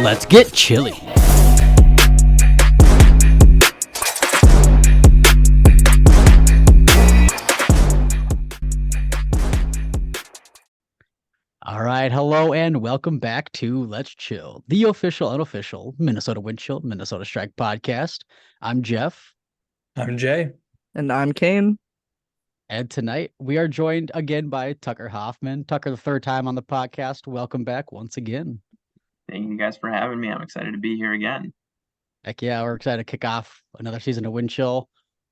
Let's get chilly. All right, hello and welcome back to Let's Chill, the official, unofficial Minnesota Wind Chill, Minnesota Strike podcast. I'm Jeff. I'm Jay. And I'm Kane. And tonight we are joined again by Tucker Hoffman. Tucker, the third time on the podcast. Welcome back once again. Thank you guys for having me. I'm excited to be here again. Heck yeah, we're excited to kick off another season of Wind Chill,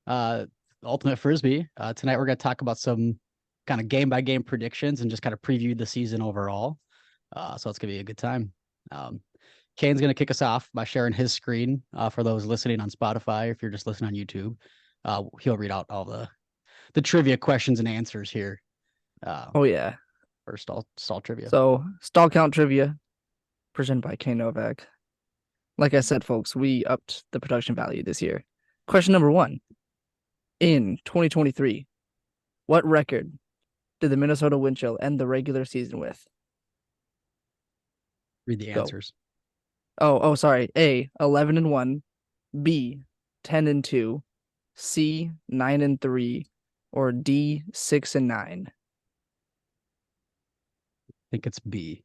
Ultimate Frisbee. Tonight we're going to talk about some kind of game-by-game predictions and just kind of preview the season overall. So it's going to be a good time. Kane's going to kick us off by sharing his screen for those listening on Spotify. If you're just listening on YouTube, he'll read out all the trivia questions and answers here. Oh, yeah. For stall trivia. So, stall count trivia presented by Kane Novak. Like I said, folks, we upped the production value this year. Question number 1. In 2023, what record did the Minnesota Wind Chill end the regular season with? Read the answers. Oh, sorry. A, 11-1, B, 10-2, C, 9-3, or D, 6-9. I think it's B.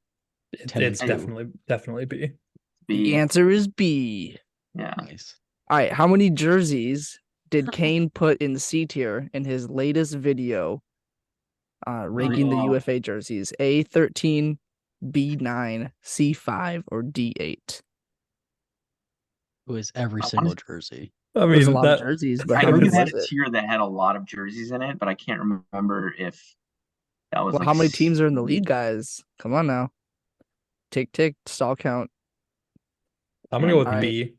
It's definitely B. The answer is B. Yeah. Nice. All right. How many jerseys did Kane put in C tier in his latest video ranking the UFA jerseys? A, 13, B, 9, C, 5, or D, 8? It was every single jersey. I There's a mean, lot of jerseys, but I how know many you had was a it? tier that had a lot of jerseys in it, but I can't remember if that was. Well, like how many teams are in the league, guys? Come on now. Tick, stall count. I'm gonna go with All right. B.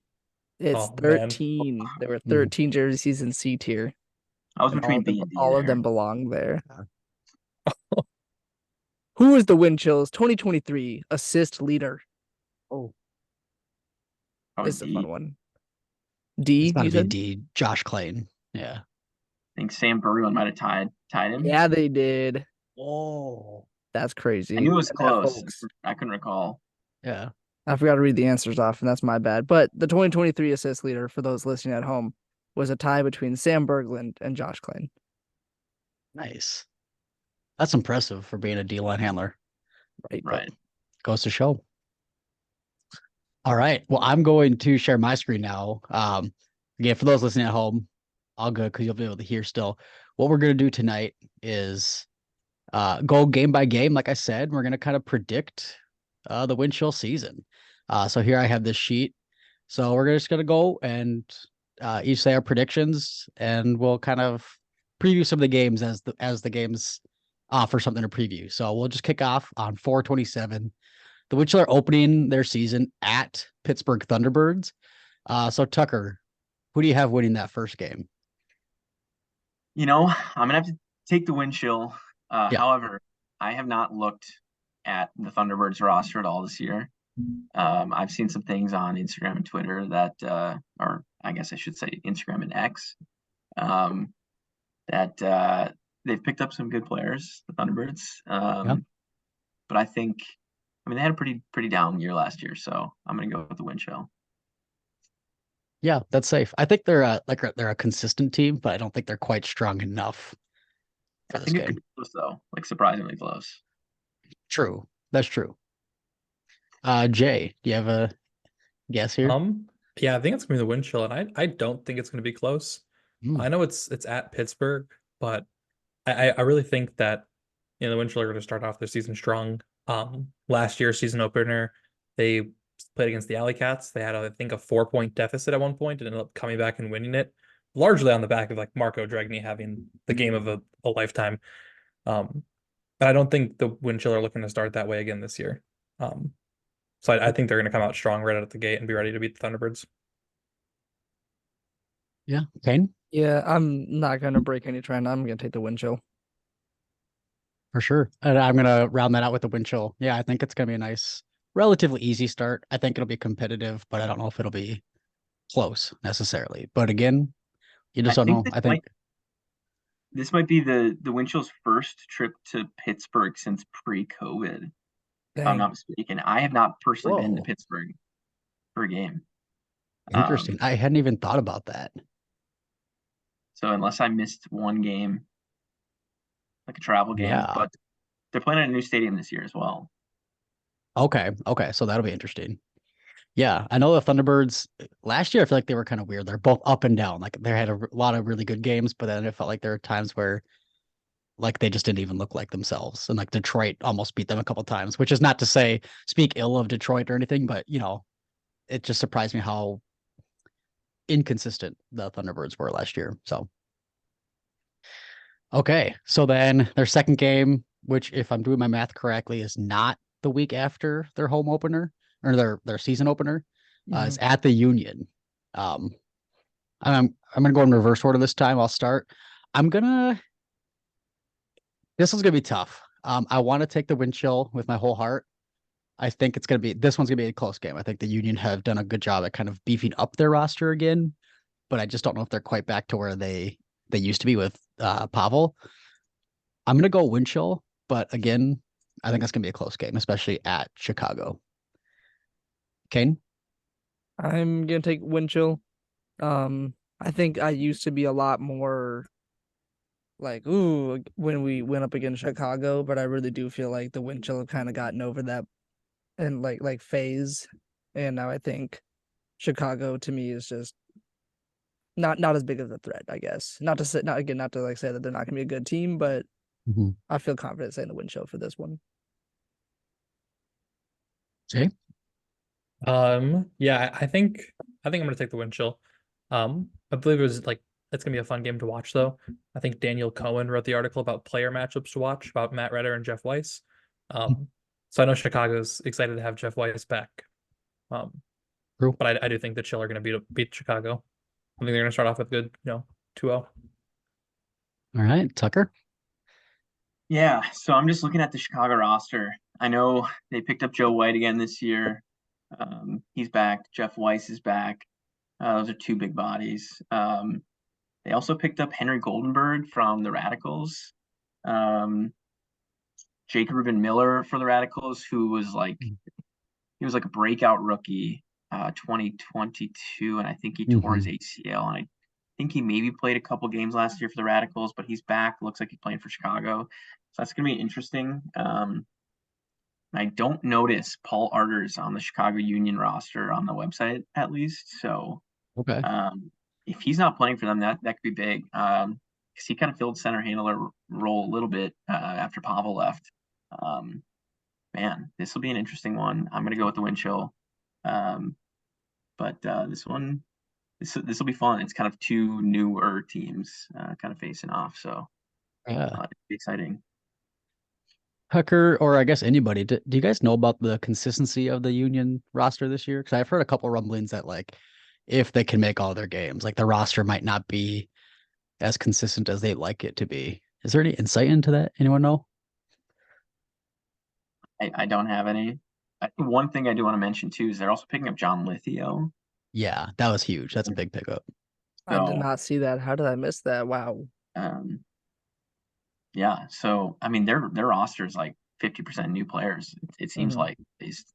It's Oh, 13. man. There were 13 jerseys in C tier. I was and between B and D. all of them belong there. Who is the Wind Chill's 2023 assist leader? Oh, This is a fun one. D, it's got you to be said? D. Josh Clayton. Yeah. I think Sam Berglund might have tied him. Yeah, they did. Oh. That's crazy. I knew it was And then, close. folks, I couldn't recall. Yeah. I forgot to read the answers off, and that's my bad. But the 2023 assist leader, for those listening at home, was a tie between Sam Berglund and Josh Clayton. Nice. That's impressive for being a D-line handler. Right. Goes to show. All right. Well, I'm going to share my screen now. Again, for those listening at home, all good because you'll be able to hear still. What we're going to do tonight is go game by game. Like I said, we're going to kind of predict the Wind Chill season. So here I have this sheet. So we're just going to go and each say our predictions, and we'll kind of preview some of the games as the games offer something to preview. So we'll just kick off on 4/27. The Wind Chill are opening their season at Pittsburgh Thunderbirds. So Tucker, who do you have winning that first game? I'm gonna have to take the Wind Chill. Yeah. However, I have not looked at the Thunderbirds roster at all this year. I've seen some things on Instagram and Twitter that, or I guess I should say Instagram and X, that they've picked up some good players, the Thunderbirds. But I think, they had a pretty down year last year, so I'm gonna go with the Wind Chill. Yeah, that's safe. I think they're they're a consistent team, but I don't think they're quite strong enough for I this think it game. could be close though, like surprisingly close. True. That's true. Jay, do you have a guess here? Yeah, I think it's gonna be the Wind Chill, and I don't think it's gonna be close. I know it's at Pittsburgh, but I really think that the Wind Chill are gonna start off their season strong. Last year's season opener, they played against the Alley Cats. They had, I think, a 4-point deficit at one point and ended up coming back and winning it, largely on the back of like Marco Dregny having the game of a lifetime. But I don't think the Wind Chill are looking to start that way again this year. So I think they're going to come out strong right out of the gate and be ready to beat the Thunderbirds. Yeah, Kane? Yeah, I'm not going to break any trend. I'm going to take the Wind Chill. For sure. And I'm going to round that out with the Wind Chill. Yeah, I think it's going to be a nice, relatively easy start. I think it'll be competitive, but I don't know if it'll be close necessarily. But again, you just don't know. I think this might be the Windchill's first trip to Pittsburgh since pre-COVID, if I'm Dang. not mistaken. I have not personally been to Whoa. Pittsburgh for a game. Interesting. I hadn't even thought about that. So unless I missed one game, like a travel game, Yeah. but they're playing at a new stadium this year as well. Okay. Okay. So that'll be interesting. Yeah, I know the Thunderbirds last year. I feel like they were kind of weird. They're both up and down. Like they had a lot of really good games, but then it felt like there were times where like they just didn't even look like themselves. And like Detroit almost beat them a couple times, which is not to say speak ill of Detroit or anything, but it just surprised me how inconsistent the Thunderbirds were last year. So okay, so then their second game, which if I'm doing my math correctly, is not the week after their home opener or their season opener, is at the Union. Um, I'm gonna go in reverse order this time. I'll start. I'm gonna. This one's gonna be tough. I want to take the wind chill with my whole heart. I think this one's gonna be a close game. I think the Union have done a good job at kind of beefing up their roster again, but I just don't know if they're quite back to where they used to be with Pavel. I'm gonna go wind chill, but again, I think that's gonna be a close game, especially at Chicago. Kane? I'm gonna take Winchell. I think I used to be a lot more like, ooh, when we went up against Chicago, but I really do feel like the Winchell have kind of gotten over that and like phase. And now I think Chicago to me is just not as big of a threat, I guess. Not to say not to like say that they're not gonna be a good team, but I feel confident saying the Winchell for this one. Jay? Yeah, I think I'm gonna take the wind chill. I believe it was like it's gonna be a fun game to watch though. I think Daniel Cohen wrote the article about player matchups to watch about Matt Redder and Jeff Weiss. So I know Chicago's excited to have Jeff Weiss back. True. But I do think the Chill are gonna beat Chicago. I think they're gonna start off with good, 2-0. All right, Tucker. Yeah, so I'm just looking at the Chicago roster. I know they picked up Joe White again this year. He's back. Jeff Weiss is back. Those are two big bodies. They also picked up Henry Goldenberg from the Radicals. Jake Rubin Miller for the Radicals, who was like a breakout rookie, 2022, and I think he tore his ACL, and I think he maybe played a couple games last year for the Radicals, but he's back. Looks like he's playing for Chicago, so that's gonna be interesting. I don't notice Paul Arters on the Chicago Union roster on the website, at least. So Okay. if he's not playing for them, that could be big. Because he kind of filled center handler role a little bit after Pavel left. Man, this will be an interesting one. I'm gonna go with the wind chill. But this will be fun. It's kind of two newer teams kind of facing off, so Yeah. it'll be exciting. Tucker, or I guess anybody, do you guys know about the consistency of the Union roster this year? Because I've heard a couple rumblings that like if they can make all their games, like the roster might not be as consistent as they'd like it to be. Is there any insight into that? Anyone know? I don't have any. One thing I do want to mention too is they're also picking up John Lithio. Yeah, that was huge. That's a big pickup. I did So, not see that. How did I miss that? Wow. yeah. So I mean, their roster is like 50% new players. It seems like based.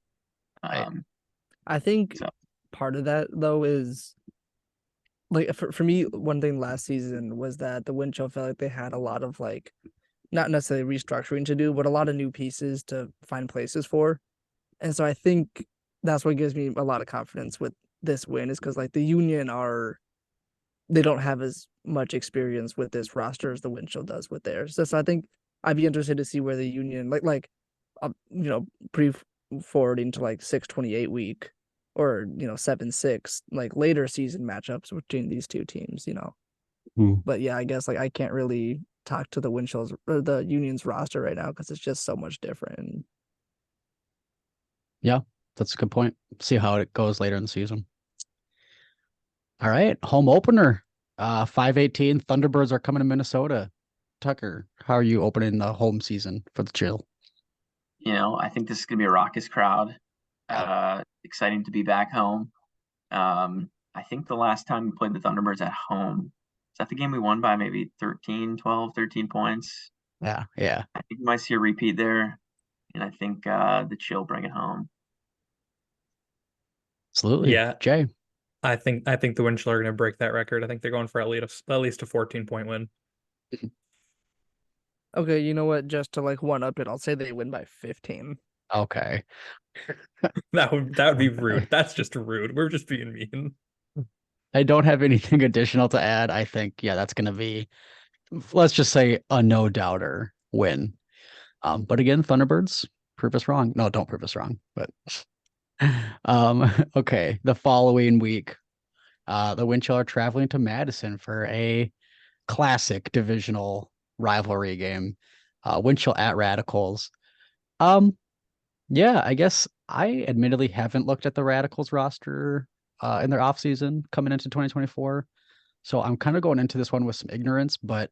I think So part of that though is like for me, one thing last season was that the Winchell felt like they had a lot of like not necessarily restructuring to do, but a lot of new pieces to find places for. And so I think that's what gives me a lot of confidence with this win is because like the Union they don't have as much experience with this roster as the Winchell does with theirs. So I think I'd be interested to see where the Union pre forwarding to like 6/28 week or 7/6 like later season matchups between these two teams. But yeah, I guess like I can't really talk to the Winchell's or the Union's roster right now because it's just so much different. Yeah, that's a good point. See how it goes later in the season. All right, home opener. 5/18 Thunderbirds are coming to Minnesota. Tucker, how are you opening the home season for the Chill? I think this is gonna be a raucous crowd. Exciting to be back home. I think the last time we played the Thunderbirds at home that the game we won by maybe 13 points? Yeah, yeah. I think we might see a repeat there, and I think the Chill bring it home. Absolutely. Yeah, Jay. I think the Wind Chill are going to break that record. I think they're going for at least a 14-point win. Okay, you know what? Just to like one up it, I'll say they win by 15. Okay. That would be rude. That's just rude. We're just being mean. I don't have anything additional to add. I think, yeah, that's going to be, let's just say, a no doubter win. But again, Thunderbirds, prove us wrong. No, don't prove us wrong. But okay, the following week, the Wind Chill are traveling to Madison for a classic divisional rivalry game. Wind Chill at Radicals. Yeah, I guess I admittedly haven't looked at the Radicals roster in their offseason coming into 2024. So I'm kind of going into this one with some ignorance, but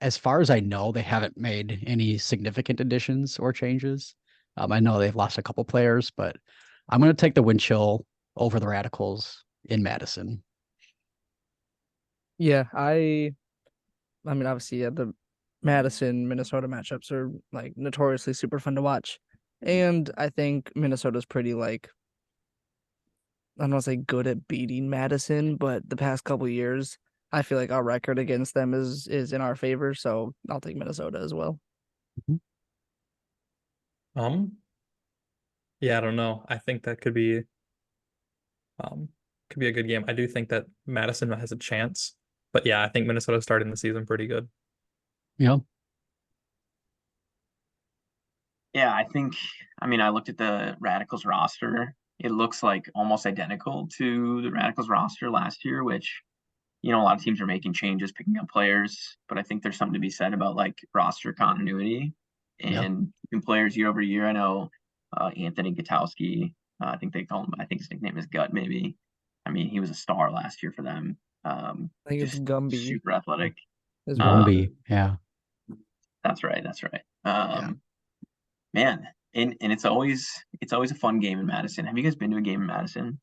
as far as I know, they haven't made any significant additions or changes. I know they've lost a couple players, but I'm going to take the Wind Chill over the Radicals in Madison. Yeah, I mean, obviously, yeah, the Madison Minnesota matchups are like notoriously super fun to watch, and I think Minnesota's pretty like, I don't want to say good at beating Madison, but the past couple years, I feel like our record against them is in our favor, so I'll take Minnesota as well. Yeah, I don't know. I think that could be a good game. I do think that Madison has a chance, but yeah, I think Minnesota's starting the season pretty good. Yeah. Yeah, I mean, I looked at the Radicals roster. It looks like almost identical to the Radicals roster last year, which, a lot of teams are making changes, picking up players, but I think there's something to be said about like roster continuity Yeah. and keeping players year over year. I know Anthony Gutowski, I think they call him, I think his nickname is Gut, maybe. I mean, he was a star last year for them. I think it's Just Gumby super athletic. is Um, Gumby. Yeah. that's right. That's right. Yeah. Man, and it's always a fun game in Madison. Have you guys been to a game in Madison?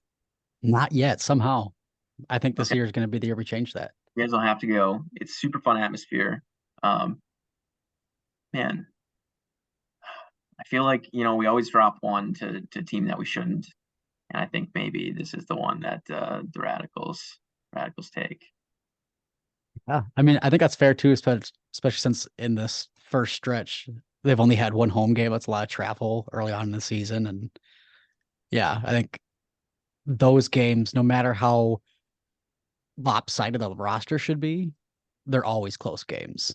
Not yet, somehow. I think this Okay, year is going to be the year we change that. you guys will have to go. It's super fun atmosphere. Um, Man, I feel like we always drop one to team that we shouldn't, and I think maybe this is the one that the Radicals take. Yeah. I mean, I think that's fair too, especially since in this first stretch, they've only had one home game. It's a lot of travel early on in the season. And yeah, I think those games, no matter how lopsided the roster should be, they're always close games.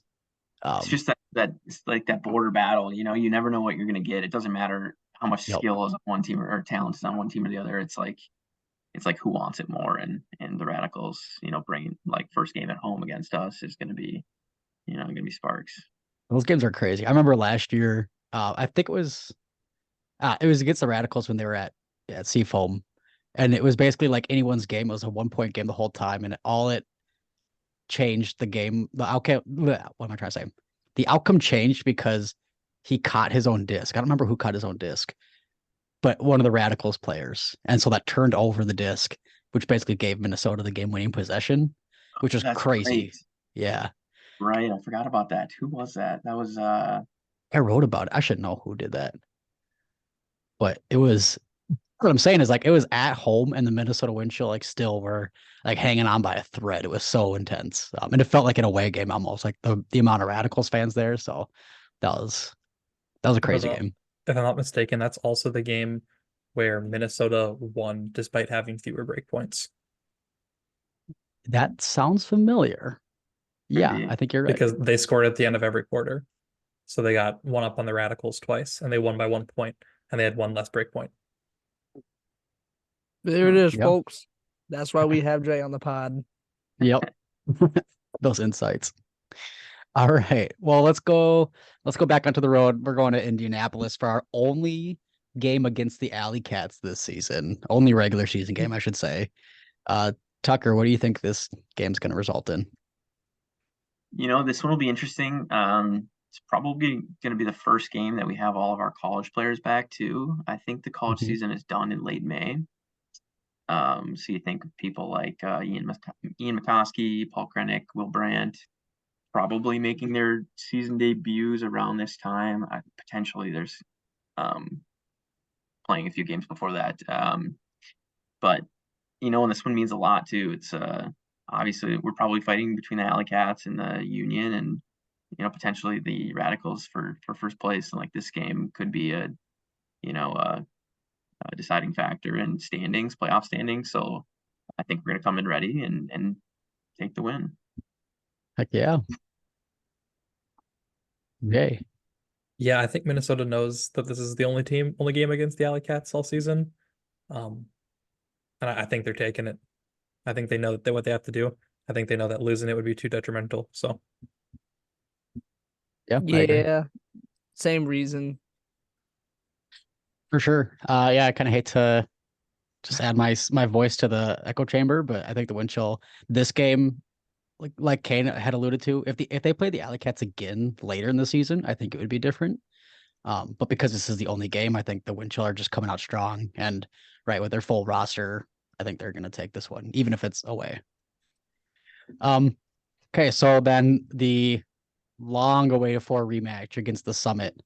It's just that it's like that border battle. You never know what you're gonna get. It doesn't matter how much Yep. skill is on one team or talent is on one team or the other. It's like who wants it more, and the Radicals, bringing like first game at home against us is gonna be sparks. Those games are crazy. I remember last year, I think it was against the Radicals when they were at Seafoam. And it was basically like anyone's game. It was a 1 point game the whole time. And all it changed the game. The outcome, what am I trying to say? The outcome changed because he caught his own disc. I don't remember who caught his own disc, but one of the Radicals players. And so that turned over the disc, which basically gave Minnesota the game winning possession, which was That's crazy. great. Yeah. Right, I forgot about that. Who was that? That was I wrote about it. I should know who did that. But it was what I'm saying is like it was at home and the Minnesota Wind Chill like still were like hanging on by a thread. It was so intense. And it felt like an away game almost, like the amount of Radicals fans there. So that was a If I'm crazy not, game. if I'm not mistaken, that's also the game where Minnesota won despite having fewer breakpoints That sounds familiar. could Yeah, be. I think you're right. because they scored at the end of every quarter. So they got one up on the Radicals twice, and they won by 1 point, and they had one less breakpoint. There it is, Yep. folks. That's why we have Jay on the pod. Yep. Those insights. All right. Well, let's go back onto the road. We're going to Indianapolis for our only game against the Alley Cats this season. Only regular season game, I should say. Tucker, what do you think this game's going to result in? This one will be interesting. It's probably going to be the first game that we have all of our college players back too. I think the college Mhm. season is done in late May. So you think of people like Ian McCoskey, Paul Krennic, Will Brandt, probably making their season debuts around this time. Potentially there's playing a few games before that. But and this one means a lot too. It's obviously we're probably fighting between the Alley Cats and the Union, and potentially the Radicals for first place. And like this game could be a deciding factor in standings, playoff standings. So I think we're gonna come in ready and take the win. Heck yeah. Yay. Yeah, I think Minnesota knows that this is the only game against the Alley Cats all season. And I think they're taking it. I think they know what they have to do. I think they know that losing it would be too detrimental. So Yeah, I agree. Yeah, same reason. For sure. Yeah, I kind of hate to just add my voice to the echo chamber, but I think the wind chill this game, like Kane had alluded to, if they play the Alley Cats again later in the season, I think it would be different. But because this is the only game, I think the wind chill are just coming out strong, and right with their full roster, I think they're gonna take this one, even if it's away. Okay, so then the long awaited for rematch against the Summit.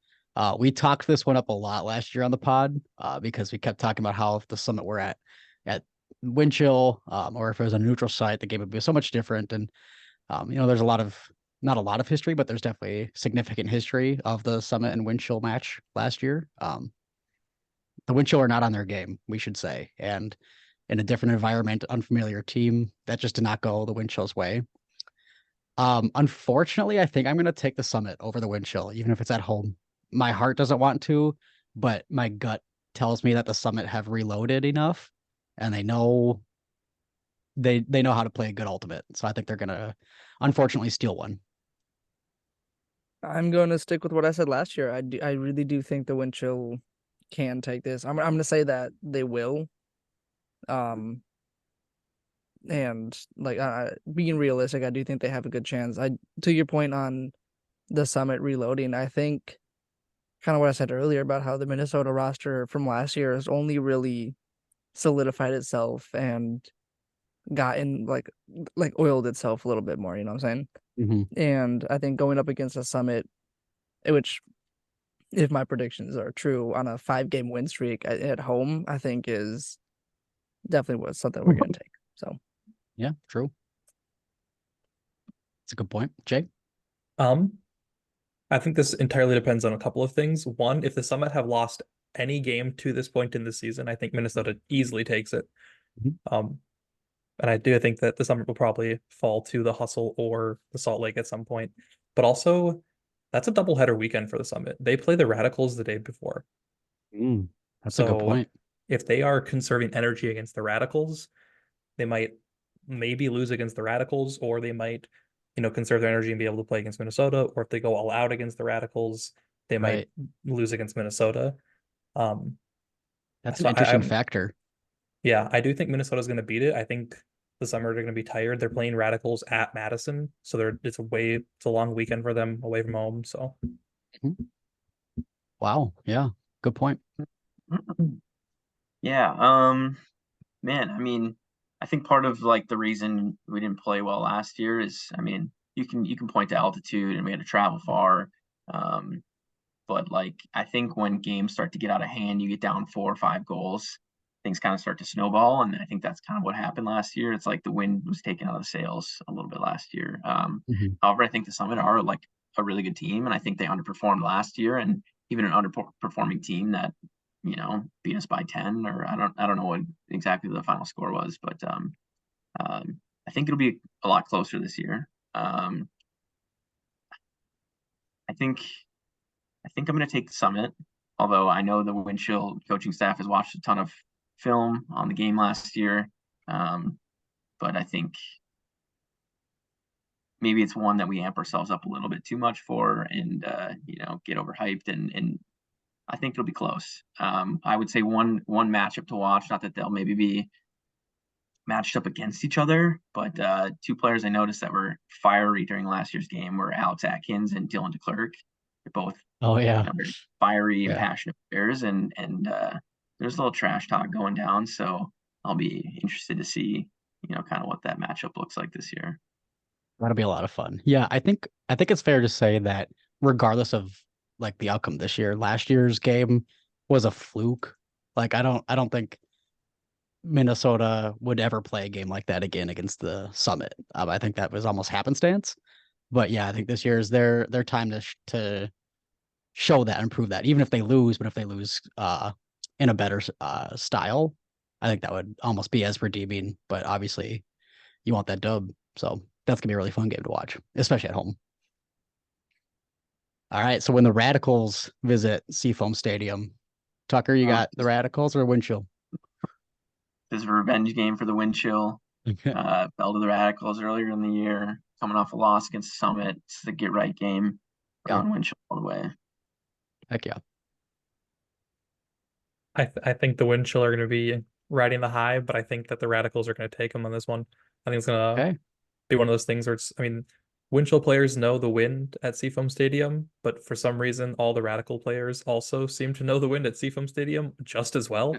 We talked this one up a lot last year on the pod because we kept talking about how if the Summit were at Windchill or if it was a neutral site, the game would be so much different. And there's not a lot of history, but there's definitely significant history of the Summit and Windchill match last year. The Windchill are not on their game, we should say, and in a different environment, unfamiliar team, that just did not go the Windchill's way. Unfortunately, I think I'm going to take the Summit over the Windchill, even if it's at home. My heart doesn't want to, but my gut tells me that the Summit have reloaded enough, and they know how to play a good ultimate. So I think they're going to, unfortunately, steal one. I'm going to stick with what I said last year. I really do think the wind chill can take this. I'm going to say that they will. And like being realistic, I do think they have a good chance. To your point on the Summit reloading, I think kind of what I said earlier about how the Minnesota roster from last year has only really solidified itself and gotten like oiled itself a little bit more, you know what I'm saying? Mm-hmm. And I think going up against a Summit, which if my predictions are true, on a 5-game win streak at home, I think is definitely something we're going to take. So yeah, true. It's a good point, Jay. I think this entirely depends on a couple of things. One, if the Summit have lost any game to this point in the season, I think Minnesota easily takes it. Mm-hmm. And I do think that the Summit will probably fall to the Hustle or the Salt Lake at some point. But also, that's a doubleheader weekend for the Summit. They play the Radicals the day before. That's a good point. If they are conserving energy against the Radicals, they might maybe lose against the Radicals, or they might, conserve their energy and be able to play against Minnesota. Or if they go all out against the Radicals, they might lose against Minnesota. That's an interesting factor. Yeah, I do think Minnesota's going to beat it. I think the Summer are going to be tired. They're playing Radicals at Madison, so it's a long weekend for them away from home. So, wow, yeah, good point. Yeah, man, I mean, I think part of like the reason we didn't play well last year is, I mean, you can point to altitude and we had to travel far. But like I think when games start to get out of hand, you get down 4 or 5 goals, things kind of start to snowball. And I think that's kind of what happened last year. It's like the wind was taken out of the sails a little bit last year. However, I think the Summit are like a really good team, and I think they underperformed last year, and even an underperforming team that beat us by 10, or I don't know what exactly the final score was, but I think it'll be a lot closer this year. I think I'm going to take the Summit, although I know the Windchill coaching staff has watched a ton of film on the game last year. But I think maybe it's one that we amp ourselves up a little bit too much for, and get overhyped, and I think it'll be close. I would say one matchup to watch, not that they'll maybe be matched up against each other, but 2 players I noticed that were fiery during last year's game were Alex Atkins and Dylan DeClerc. They're both fiery and passionate players, and there's a little trash talk going down. So I'll be interested to see, kind of what that matchup looks like this year. That'll be a lot of fun. Yeah, I think it's fair to say that regardless of like the outcome this year, last year's game was a fluke. Like I don't think Minnesota would ever play a game like that again against the Summit. I think that was almost happenstance. But yeah, I think this year is their time to show that and prove that. Even if they lose, but if they lose in a better style, I think that would almost be as redeeming. But obviously, you want that dub, so that's gonna be a really fun game to watch, especially at home. All right, so when the Radicals visit Seafoam Stadium, Tucker, you got the Radicals or Winchell? This is a revenge game for the Windchill. Fell to the Radicals earlier in the year, coming off a loss against Summit. It's the get right game. Going Windchill all the way. Heck yeah. I think the Windchill are going to be riding the high, but I think that the Radicals are going to take them on this one. I think it's going to be one of those things where it's, I mean, Windchill players know the wind at Seafoam Stadium, but for some reason, all the Radical players also seem to know the wind at Seafoam Stadium just as well.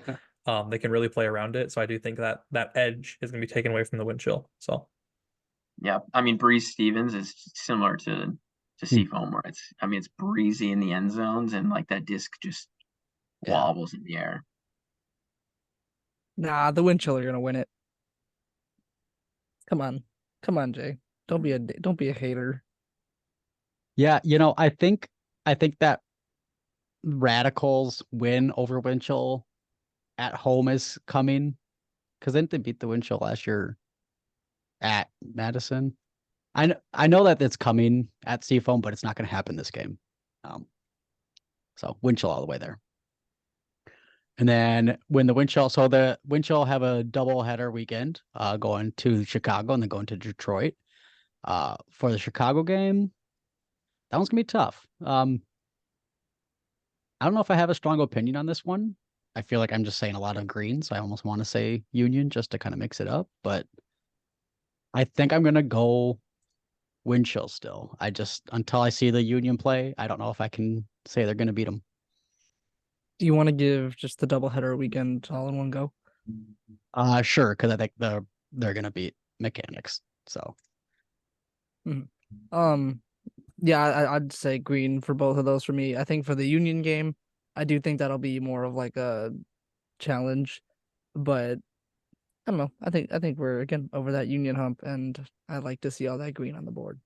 They can really play around it. So I do think that that edge is going to be taken away from the Windchill. So yeah, I mean, Breeze Stevens is similar to Seafoam, where it's breezy in the end zones and like that disc just wobbles in the air. Nah, the Windchill are gonna win it. Come on, Jay. Don't be a hater. Yeah, I think that Radicals win over Winchell at home is coming because didn't they beat the Winchell last year at Madison? I know that it's coming at Seafoam, but it's not going to happen this game. So Winchell all the way there. And then when the Winchell have a double header weekend, going to Chicago and then going to Detroit. For the Chicago game, that one's gonna be tough. I don't know if I have a strong opinion on this one. I feel like I'm just saying a lot of green, so I almost want to say Union just to kind of mix it up. But I think I'm gonna go Windchill still. Until I see the Union play, I don't know if I can say they're gonna beat them. Do you want to give just the doubleheader weekend all in one go? Sure, because I think they're gonna beat Mechanics. So yeah, I'd say green for both of those for me. I think for the Union game, I do think that'll be more of like a challenge, but I don't know. I think we're again over that Union hump, and I like to see all that green on the board.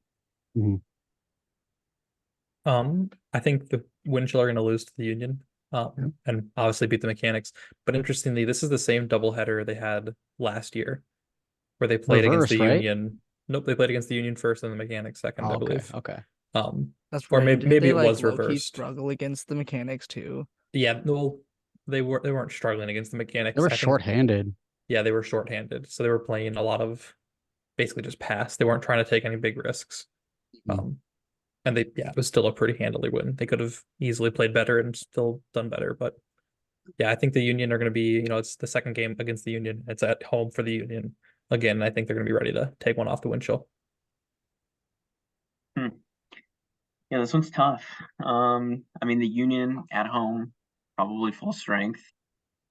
I think the Windchill are going to lose to the Union, and obviously beat the Mechanics. But interestingly, this is the same doubleheader they had last year, where they played against the Union. Nope, they played against the Union first and the Mechanics second, I believe. Okay. That's or right. maybe it like was reversed. Struggle against the Mechanics too. Yeah, well, they weren't struggling against the Mechanics. They were shorthanded. Yeah, they were shorthanded, so they were playing a lot of basically just pass. They weren't trying to take any big risks. And it was still a pretty handily win. They could have easily played better and still done better, but yeah, I think the Union are going to be, it's the second game against the Union. It's at home for the Union again. I think they're going to be ready to take one off the Windchill. Yeah, this one's tough. I mean, the Union at home, probably full strength.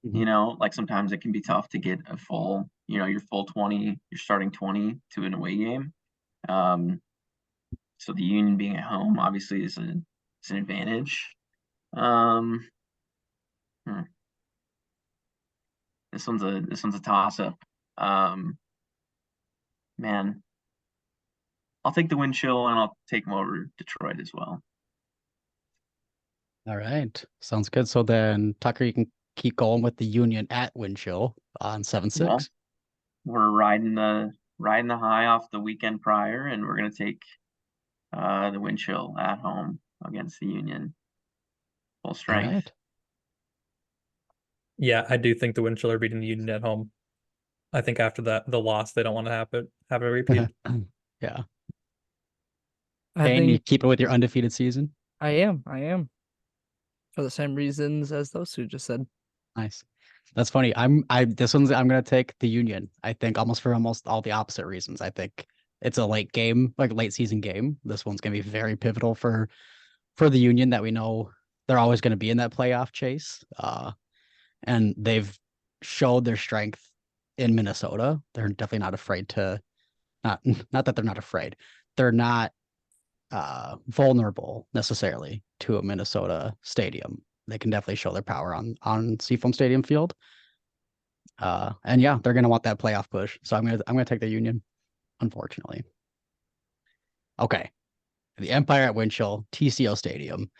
Like sometimes it can be tough to get a full, your full 20, your starting 20 to an away game. So the Union being at home obviously is an advantage. This one's a toss up. Man, I'll take the Windchill and I'll take them over Detroit as well. All right, sounds good. So then, Tucker, you can keep going with the Union at Windchill on 7-6. Well, we're riding the high off the weekend prior, and we're gonna take the Windchill at home against the Union. Full strength. Right. Yeah, I do think the Windchill are beating the Union at home. I think after the loss, they don't want to have a repeat. Yeah. And you keep it with your undefeated season? I am. For the same reasons as those two just said. Nice. That's funny. I'm gonna take the Union. I think for almost all the opposite reasons. I think it's a late season game. This one's gonna be very pivotal for the Union, that we know they're always gonna be in that playoff chase. And they've showed their strength in Minnesota. They're definitely not afraid to not that they're not afraid. They're not vulnerable necessarily to a Minnesota stadium. They can definitely show their power on Seafoam Stadium field. And yeah, they're gonna want that playoff push. So I'm gonna take the Union, unfortunately. Okay. The Empire at Winchell, TCO Stadium.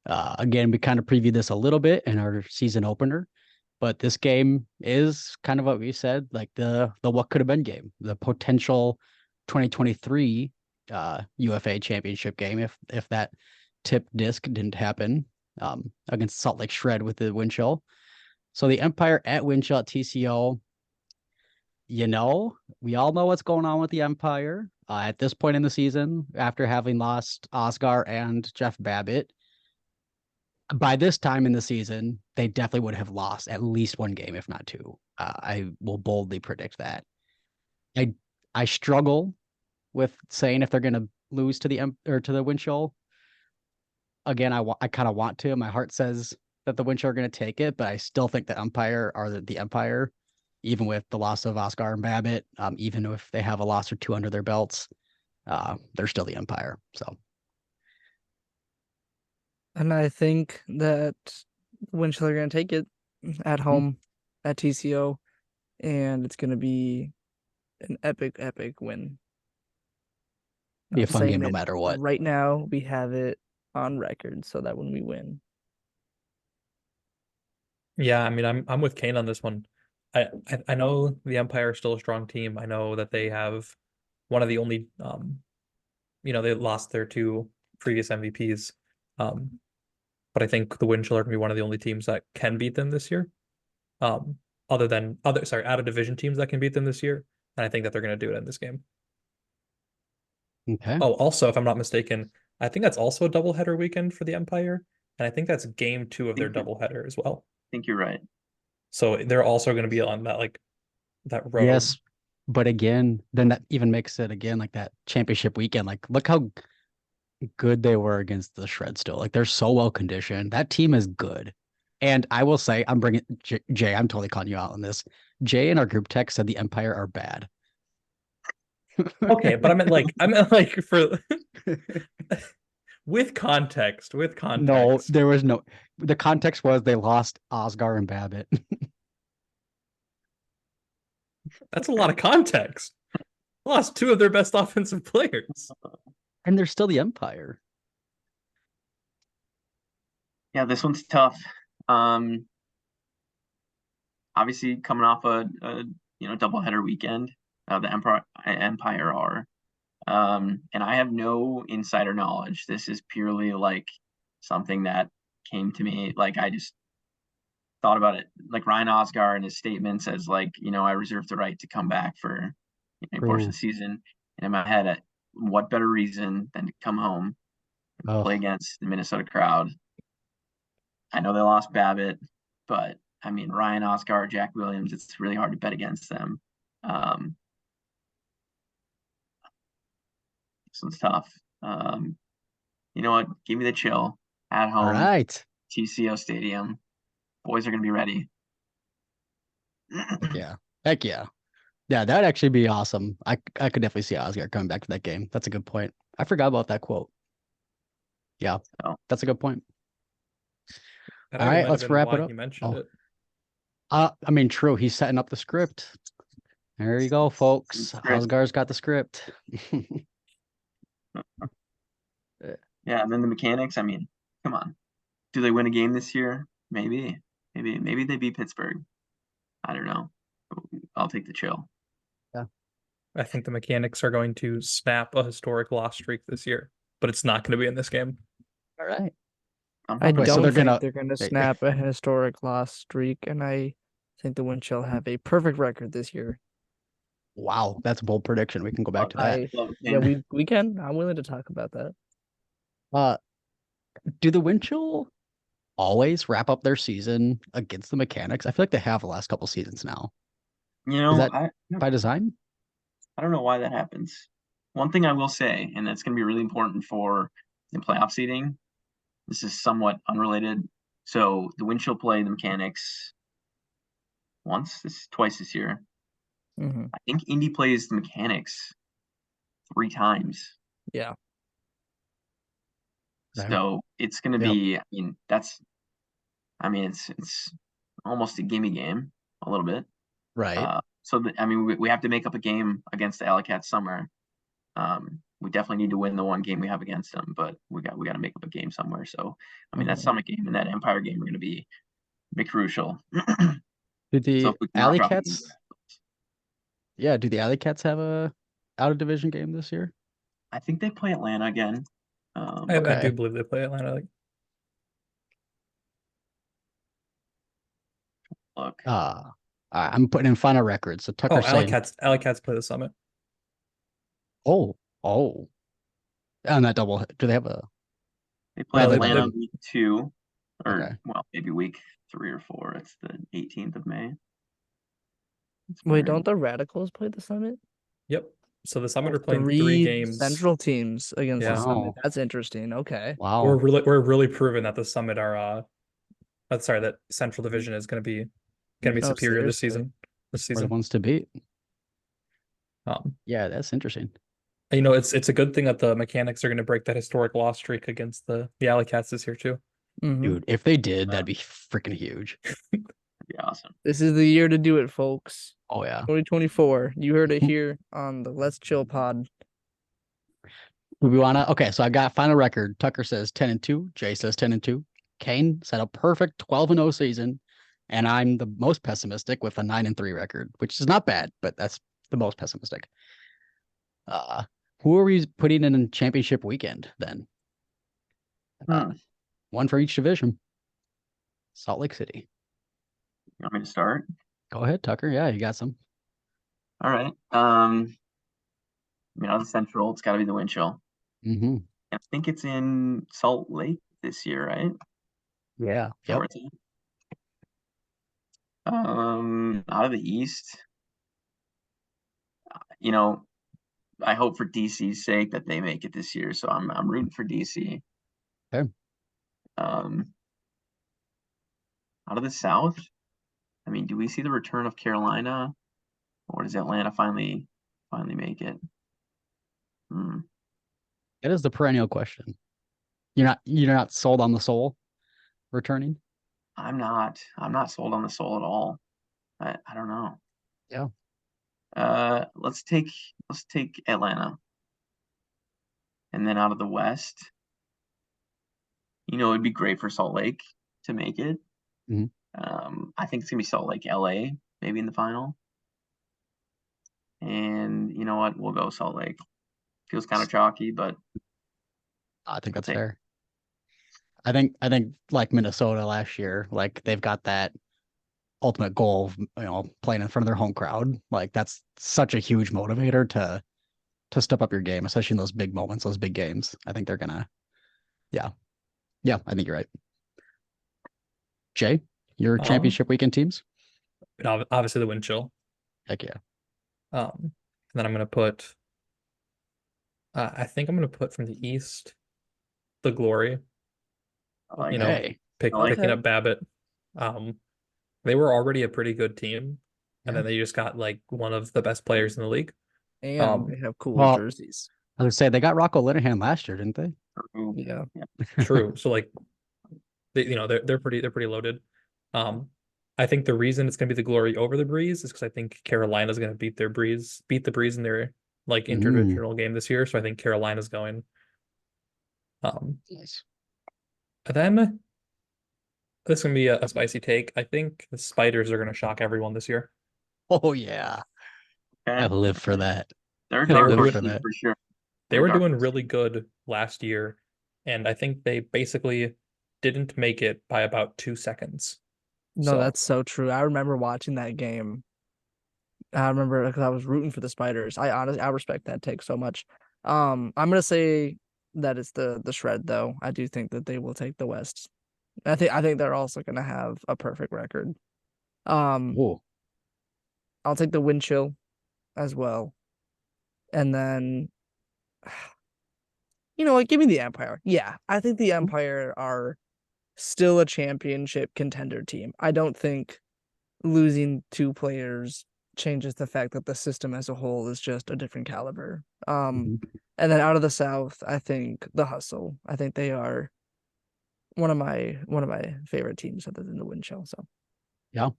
Again, we kind of previewed this a little bit in our season opener, but this game is kind of what we said, like the what could have been game, the potential 2023 UFA championship game if that tip disc didn't happen against Salt Lake Shred with the wind chill. So the Empire at Winchell at TCO, we all know what's going on with the Empire at this point in the season after having lost Oscar and Jeff Babbitt. By this time in the season, they definitely would have lost at least one game, if not two. I will boldly predict that. I struggle with saying if they're going to lose to the Winchell. Again, I kind of want to. My heart says that the Winchell are going to take it, but I still think the Empire are the Empire, even with the loss of Oscar and Babbitt. Even if they have a loss or two under their belts, they're still the Empire. So. And I think that Winchell are going to take it at home at TCO, and it's going to be an epic win. Be a fun game no it matter what. Right now, we have it on record so that when we win. Yeah, I mean, I'm with Kane on this one. I know the Empire is still a strong team. I know that they have one of the only they lost their two previous MVPs. But I think the Wind Chill are going to be one of the only teams that can beat them this year. Out of division teams that can beat them this year. And I think that they're going to do it in this game. Okay. Oh, also, if I'm not mistaken, I think that's also a doubleheader weekend for the Empire. And I think that's game 2 of their doubleheader as well. I think you're right. So they're also going to be on that road. Yes. But again, then that even makes it again like that championship weekend. Like, look how good they were against the Shred still. Like, they're so well conditioned. That team is good. And I will say, I'm bringing Jay, I'm totally calling you out on this. Jay in our group text said the Empire are bad. Okay, but I meant like for with context. No, there was no. The context was they lost Oscar and Babbitt. That's a lot of context. Lost 2 of their best offensive players. And they're still the Empire. Yeah, this one's tough. Obviously coming off a doubleheader weekend. The Empire are. And I have no insider knowledge. This is purely like something that came to me. Like, I just thought about it. Like, Ryan Osgar in his statement says, like, I reserve the right to come back for a portion of the season. And in my head, what better reason than to come home and play against the Minnesota crowd? I know they lost Babbitt, but I mean, Ryan Oscar, Jack Williams, it's really hard to bet against them. This one's tough. You know what? Give me the chill at home. All right. TCO Stadium. Boys are going to be ready. Yeah. Heck yeah. Yeah, that'd actually be awesome. I could definitely see Oscar coming back to that game. That's a good point. I forgot about that quote. Yeah, that's a good point. All right, let's wrap it up. He mentioned it. I mean, true. He's setting up the script. There you go, folks. Oscar's got the script. Yeah, and then the mechanics. I mean, come on. Do they win a game this year? Maybe they beat Pittsburgh. I don't know. I'll take the chill. Yeah. I think the mechanics are going to snap a historic loss streak this year, but it's not going to be in this game. All right. I don't think they're going to snap a historic loss streak, and I think the Wind Chill have a perfect record this year. Wow, that's a bold prediction. We can go back to that. Yeah, we can. I'm willing to talk about that. Do the Wind Chill always wrap up their season against the mechanics? I feel like they have the last couple seasons now. Is that by design? I don't know why that happens. One thing I will say, and that's going to be really important for the playoff seeding, this is somewhat unrelated. So the Wind Chill play the mechanics twice this year. Mm-hmm. I think Indy plays the Mechanics 3 times. Yeah. Okay. So it's going to Yep. be, it's almost a gimme game a little bit. Right. We have to make up a game against the Alley Cats somewhere. We definitely need to win the one game we have against them, but we got to make up a game somewhere. So, that Summit game and that Empire game are going to be crucial. Do So the if we can not Alley drop Cats? Yeah. Do the Alley Cats have a out of division game this year? I think they play Atlanta again. I Okay. do believe they play Atlanta. Like, Look, I'm putting in final record. So Tucker's saying, Alley Cats play the Summit. oh, on that double. Do they have a? they play Oh, Atlanta they- week 2, or Okay. maybe week 3 or 4. It's the 18th of May. It's Wait, weird. don't the Radicals play the Summit? Yep. So the Summit are playing 3 games. Central teams against Yeah. the Summit. Wow. That's interesting. Okay. Wow. We're really proving that the Summit are that Central Division is going to be Oh, superior this seriously? season. This We're the season. ones to beat. Um, Yeah, that's interesting. it's a good thing that the Mechanics are going to break that historic loss streak against the Alley Cats this year too. Mhm. Dude, if they did, Uh, that'd be freaking huge. That'd be awesome. This is the year to do it, folks. Oh yeah. 2024. You heard it here on the Let's Chill pod. Do we wanna okay, so I got final record. Tucker says 10-2, Jay says 10-2. Kane said a perfect 12-0 season, and I'm the most pessimistic with a 9-3 record, which is not bad, but that's the most pessimistic. Who are we putting in championship weekend then? One for each division. Salt Lake City. You want me to start? Go ahead, Tucker. Yeah, you got some. All right. On the Central, it's got to be the wind chill. Mm-hmm. I think it's in Salt Lake this year, right? Yeah. Yep. Out of the East, I hope for DC's sake that they make it this year. So I'm rooting for DC. Okay. Out of the South, do we see the return of Carolina, or does Atlanta finally make it? That is the perennial question. You're not sold on the soul returning? I'm not sold on the soul at all. I don't know. Yeah. Let's take Atlanta. And then out of the West, it'd be great for Salt Lake to make it. Mm-hmm. I think it's gonna be Salt Lake, LA, maybe in the final. And you know what? We'll go Salt Lake. Feels kind of chalky, but I think that's fair. I think like Minnesota last year, like they've got that ultimate goal of, playing in front of their home crowd. Like that's such a huge motivator to step up your game, especially in those big moments, those big games. I think they're gonna, yeah, I think you're right. Jay, your championship weekend teams? Obviously the wind chill. Heck yeah. And then I'm gonna put. I think I'm gonna put from the East, the Glory. Picking up Babbitt. They were already a pretty good team, and then they just got like one of the best players in the league. And they have cool jerseys. I would say they got Rocco Linehan last year, didn't they? Yeah. True. So like, they're pretty loaded. I think the reason it's gonna be the Glory over the Breeze is because I think Carolina's gonna beat the Breeze in their like interdivisional game this year. So I think Carolina's going. Nice. And then this is gonna be a spicy take. I think the Spiders are gonna shock everyone this year. Oh yeah. I live for that. They're dark horses for sure. They were doing really good last year, and I think they basically didn't make it by about 2 seconds. No, that's so true. I remember watching that game. I remember because I was rooting for the Spiders. I respect that take so much. I'm gonna say that it's the Shred though. I do think that they will take the West. I think they're also gonna have a perfect record. Whoa. I'll take the wind chill as well. And then give me the Empire. Yeah, I think the Empire are still a championship contender team. I don't think losing 2 players changes the fact that the system as a whole is just a different caliber. Mhm. And then out of the South, I think the Hustle. I think they are one of my favorite teams other than the Wind Chill. So Yeah.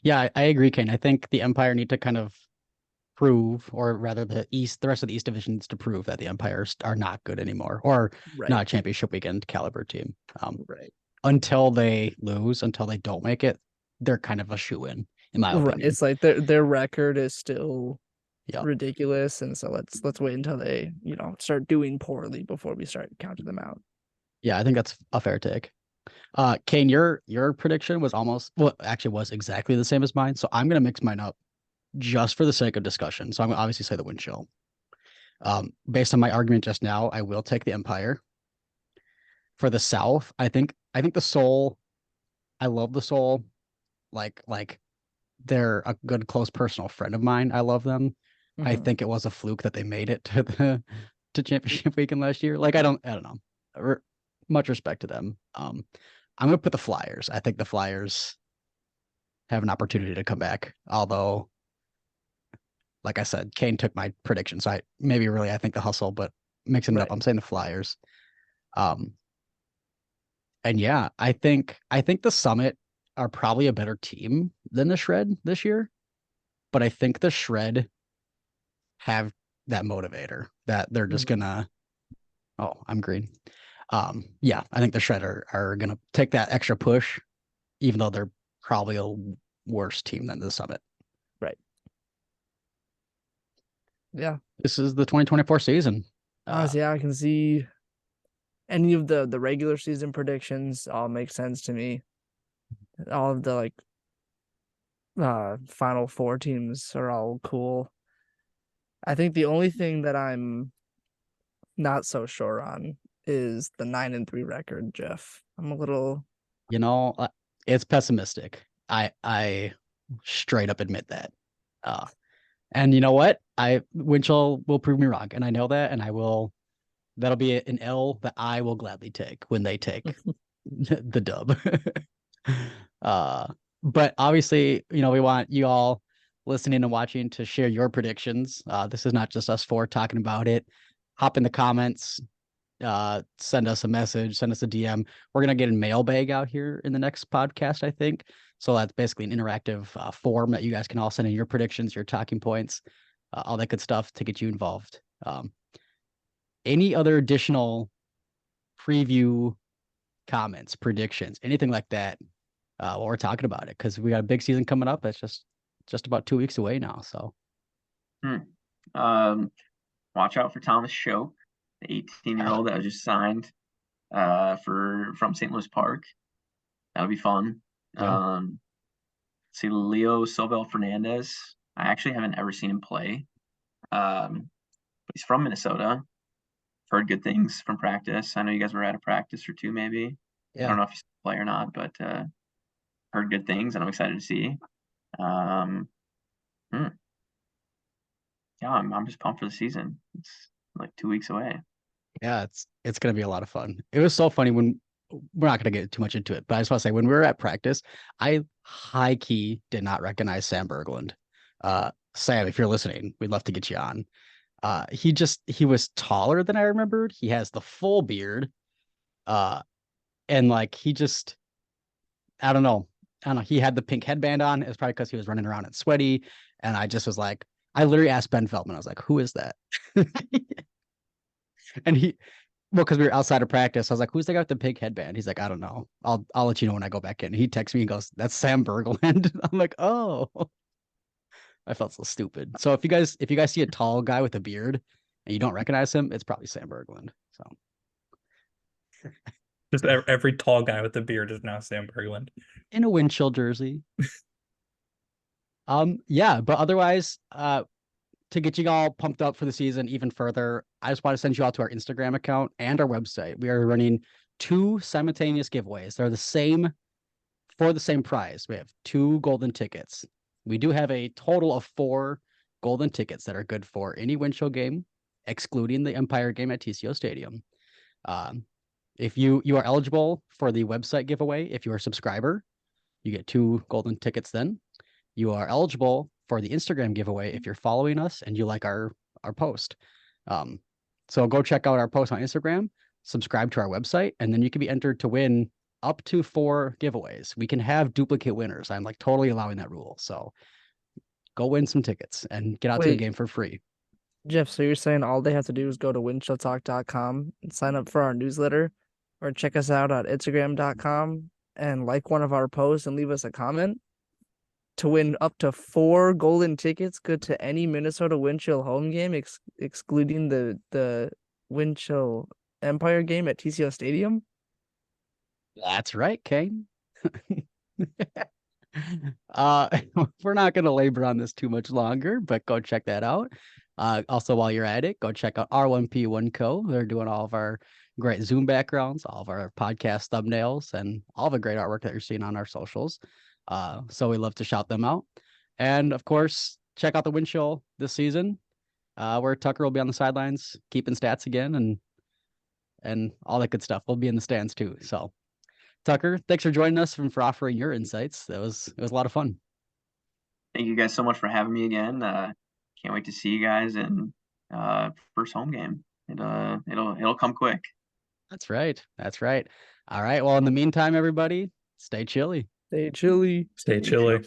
Yeah, I agree, Kane. I think the Empire need to kind of prove, or rather the rest of the East Division needs to prove that the Empires are not good anymore, or right, not a championship weekend caliber team. right, Until they lose, until they don't make it, they're kind of a shoe-in, in my right. opinion. It's like their record is still Yeah. ridiculous, and so let's wait until they start doing poorly before we start counting them out. Yeah, I think that's a fair take. Kane, your prediction was actually was exactly the same as mine. So I'm gonna mix mine up just for the sake of discussion. So I'm gonna obviously say the Wind Chill. Based on my argument just now, I will take the Empire. For the South, I think the Soul. I love the Soul. Like they're a good close personal friend of mine. I love them. I Mhm. think it was a fluke that they made it to the to championship weekend last year. Like I don't know. Much respect to them. I'm gonna put the Flyers. I think the Flyers have an opportunity to come back. Although, like I said, Kane took my prediction, so I think the Hustle, but mixing it up, Right. I'm saying the Flyers. Um, and yeah, I think the Summit are probably a better team than the Shred this year, but I think the Shred have that motivator that they're just Mhm. gonna. Oh, I'm green. Yeah, I think the Shred are gonna take that extra push, even though they're probably a worse team than the Summit. Right. Yeah. This is the 2024 season. Honestly, I can see any of the regular season predictions all make sense to me. All of the final four teams are all cool. I think the only thing that I'm not so sure on is the 9-3 record, Jeff. I'm a little You know, it's pessimistic. I straight up admit that. Uh, and you know what? Winchell will prove me wrong, and I know that, and I will. That'll be an L that I will gladly take when they take the dub. uh, but obviously, we want you all listening and watching to share your predictions. This is not just us four talking about it. Hop in the comments, send us a message, send us a DM. We're gonna get a mailbag out here in the next podcast, I think. So that's basically an interactive form that you guys can all send in your predictions, your talking points, all that good stuff to get you involved. Any other additional preview comments, predictions, anything like that while we're talking about it? Because we got a big season coming up. That's just about 2 weeks away now. So Watch out for Thomas Show, the 18-year-old that was just signed from St. Louis Park. That'll be fun. Yeah. See Leo Sobel Fernandez. I actually haven't ever seen him play. But he's from Minnesota. Heard good things from practice. I know you guys were at a practice or two, maybe. I don't know if he's a player or not, but heard good things, and I'm excited to see. Um, yeah, I'm just pumped for the season. It's like 2 weeks away. Yeah, it's gonna be a lot of fun. It was so funny when we're not gonna get too much into it, but I just want to say when we were at practice, I high key did not recognize Sam Berglund. Sam, if you're listening, we'd love to get you on. He was taller than I remembered. He has the full beard. And like he just I don't know. I don't know. He had the pink headband on. It's probably because he was running around and sweaty. And I just was like, I literally asked Ben Feldman, I was like, who is that? And because we were outside of practice, I was like, who's the guy with the pink headband? He's like, I don't know. I'll let you know when I go back in. He texts me and goes, that's Sam Berglund. I'm like, oh, I felt so stupid. So if you guys see a tall guy with a beard and you don't recognize him, it's probably Sam Berglund. So Just every tall guy with a beard is now Sam Berglund. in a wind chill jersey. Yeah, but otherwise, to get you all pumped up for the season even further, I just want to send you all to our Instagram account and our website. We are running 2 simultaneous giveaways. They're the same for the same prize. We have 2 golden tickets. We do have a total of 4 golden tickets that are good for any wind chill game, excluding the Empire game at TCO Stadium. If you are eligible for the website giveaway, if you're a subscriber, you get 2 golden tickets then. You are eligible for the Instagram giveaway if you're following us and you like our post. So go check out our post on Instagram, subscribe to our website, and then you can be entered to win up to 4 giveaways. We can have duplicate winners. I'm like totally allowing that rule. So go win some tickets and get out to a Wait. game for free. Jeff, so you're saying all they have to do is go to windchilltalk.com and sign up for our newsletter, or check us out at instagram.com and like one of our posts and leave us a comment to win up to 4 golden tickets good to any Minnesota Windchill home game, excluding the Windchill Empire game at TCO Stadium? That's right, Kane. We're not going to labor on this too much longer, but go check that out. Also, while you're at it, go check out R1P1 Co. They're doing all of our great Zoom backgrounds, all of our podcast thumbnails, and all the great artwork that you're seeing on our socials. So we love to shout them out. And of course, check out the Windchill this season, where Tucker will be on the sidelines, keeping stats again, and all that good stuff. We'll be in the stands too. So, Tucker, thanks for joining us and for offering your insights. It was a lot of fun. Thank you guys so much for having me again. Can't wait to see you guys in first home game. It'll come quick. That's right. That's right. All right. Well, in the meantime, everybody, stay chilly. Stay chilly. Stay chilly.